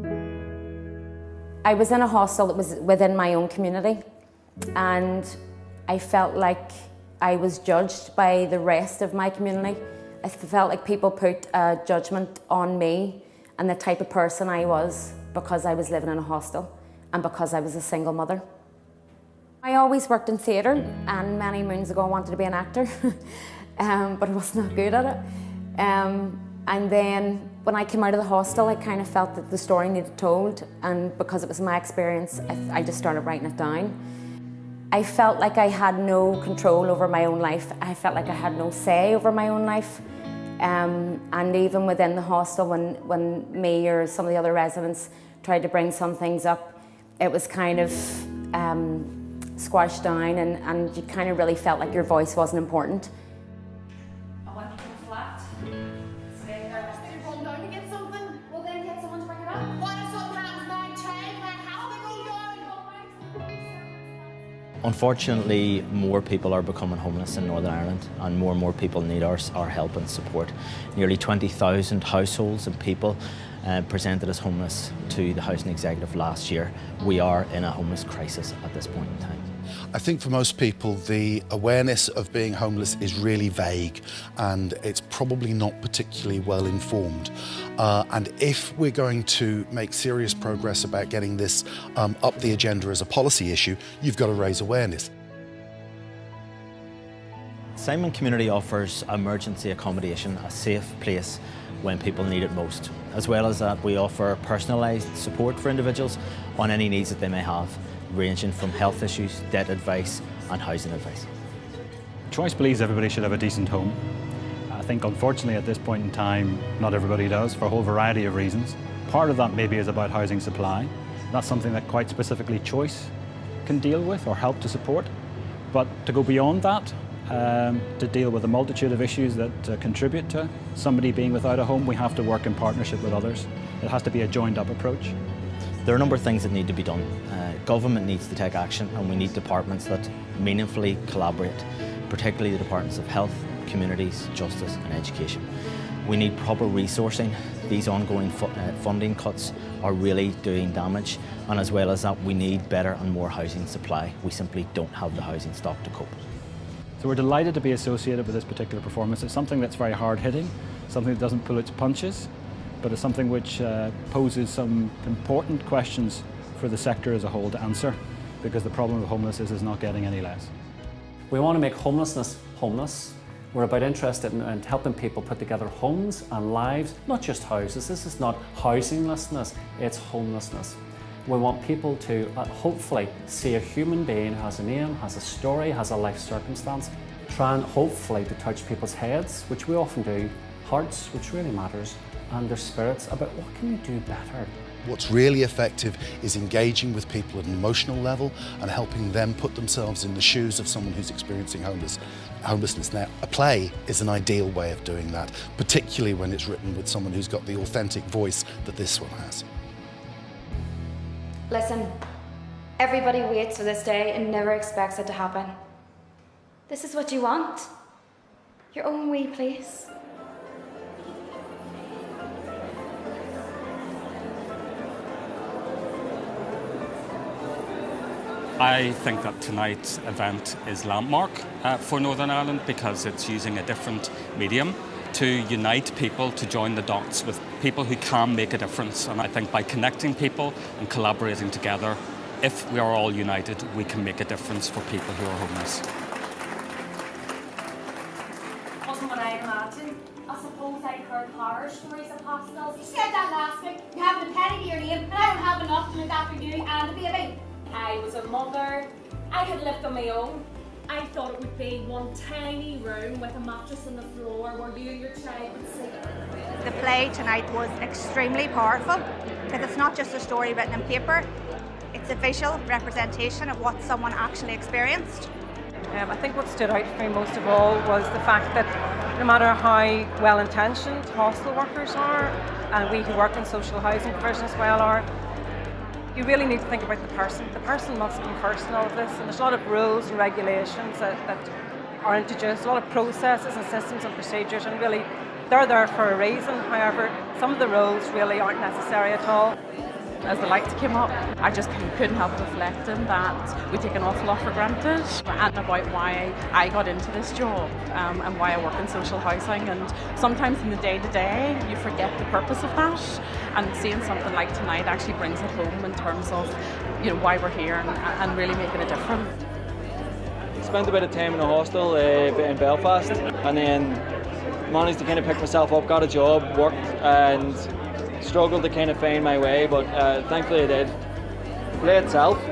I was in a hostel that was within my own community, and I felt like I was judged by the rest of my community. I felt like people put a judgment on me and the type of person I was because I was living in a hostel and because I was a single mother. I always worked in theatre, and many moons ago I wanted to be an actor, but I was not good at it. And then when I came out of the hostel, I kind of felt that the story needed told, and because it was my experience, I just started writing it down. I felt like I had no control over my own life. I felt like I had no say over my own life. And even within the hostel, when me or some of the other residents tried to bring some things up, it was kind of squashed down, and you kind of really felt like your voice wasn't important. I went to the flat. Say there was to run down to get something. Well, then get someone to bring it up. What if something happens to my child? How they go down? Unfortunately, more people are becoming homeless in Northern Ireland, and more people need our help and support. Nearly 20,000 households and people presented as homeless to the Housing Executive last year. We are in a homeless crisis at this point in time. I think for most people the awareness of being homeless is really vague, and it's probably not particularly well informed. And if we're going to make serious progress about getting this up the agenda as a policy issue, you've got to raise awareness. Simon Community offers emergency accommodation, a safe place when people need it most. As well as that, we offer personalised support for individuals on any needs that they may have, ranging from health issues, debt advice and housing advice. Choice believes everybody should have a decent home. I think unfortunately at this point in time, not everybody does, for a whole variety of reasons. Part of that maybe is about housing supply. That's something that quite specifically Choice can deal with or help to support. But to go beyond that, to deal with a multitude of issues that contribute to somebody being without a home, we have to work in partnership with others. It has to be a joined-up approach. There are a number of things that need to be done. Government needs to take action, and we need departments that meaningfully collaborate, particularly the departments of health, communities, justice and education. We need proper resourcing. These ongoing funding cuts are really doing damage, and as well as that, we need better and more housing supply. We simply don't have the housing stock to cope. So we're delighted to be associated with this particular performance. It's something that's very hard-hitting, something that doesn't pull its punches, but it's something which poses some important questions for the sector as a whole to answer, because the problem of homelessness is not getting any less. We want to make homelessness homeless. We're about interested in helping people put together homes and lives, not just houses. This is not housinglessness, it's homelessness. We want people to hopefully see a human being who has a name, has a story, has a life circumstance, try and hopefully to touch people's heads, which we often do, hearts, which really matters, and their spirits about what can you do better. What's really effective is engaging with people at an emotional level and helping them put themselves in the shoes of someone who's experiencing homelessness. Now, a play is an ideal way of doing that, particularly when it's written with someone who's got the authentic voice that this one has. Listen, everybody waits for this day and never expects it to happen. This is what you want. Your own wee place. I think that tonight's event is landmark for Northern Ireland because it's using a different medium to unite people, to join the dots with people who can make a difference. And I think by connecting people and collaborating together, if we are all united, we can make a difference for people who are homeless. Wasn't what I imagined. I suppose I heard horror stories of hostels. You said that last week. You have a penny to your name, and I don't have enough to look after you and the baby. I was a mother. I had lived on my own. I thought it would be one tiny room with a mattress on the floor where you and your child would sleep. The play tonight was extremely powerful because it's not just a story written in paper, it's a visual representation of what someone actually experienced. I think what stood out for me most of all was the fact that no matter how well-intentioned hostel workers are, and we who work in social housing provision as well are, you really need to think about the person. The person must come first in all of this, and there's a lot of rules and regulations that are introduced, a lot of processes and systems and procedures, and really They're there for a reason, however, some of the roles really aren't necessary at all. As the lights came up, I just couldn't help reflecting that we take an awful lot for granted, and about why I got into this job and why I work in social housing. And sometimes in the day-to-day, you forget the purpose of that, and seeing something like tonight actually brings it home in terms of, you know, why we're here and really making a difference. Spent a bit of time in a hostel in Belfast, and then managed to kind of pick myself up, got a job, worked, and struggled to kind of find my way, but thankfully I did. The play itself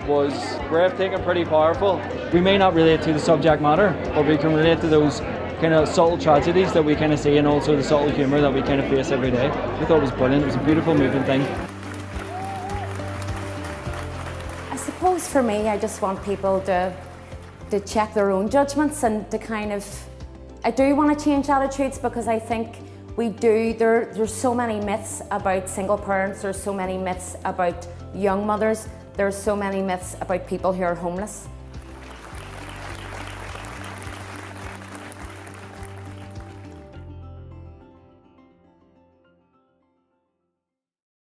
was breathtaking, pretty powerful. We may not relate to the subject matter, but we can relate to those kind of subtle tragedies that we kind of see, and also the subtle humour that we kind of face every day. We thought it was brilliant. It was a beautiful, moving thing. I suppose for me, I just want people to check their own judgments and to kind of, I do want to change attitudes, because I think we do, there's so many myths about single parents, there's so many myths about young mothers, there's so many myths about people who are homeless.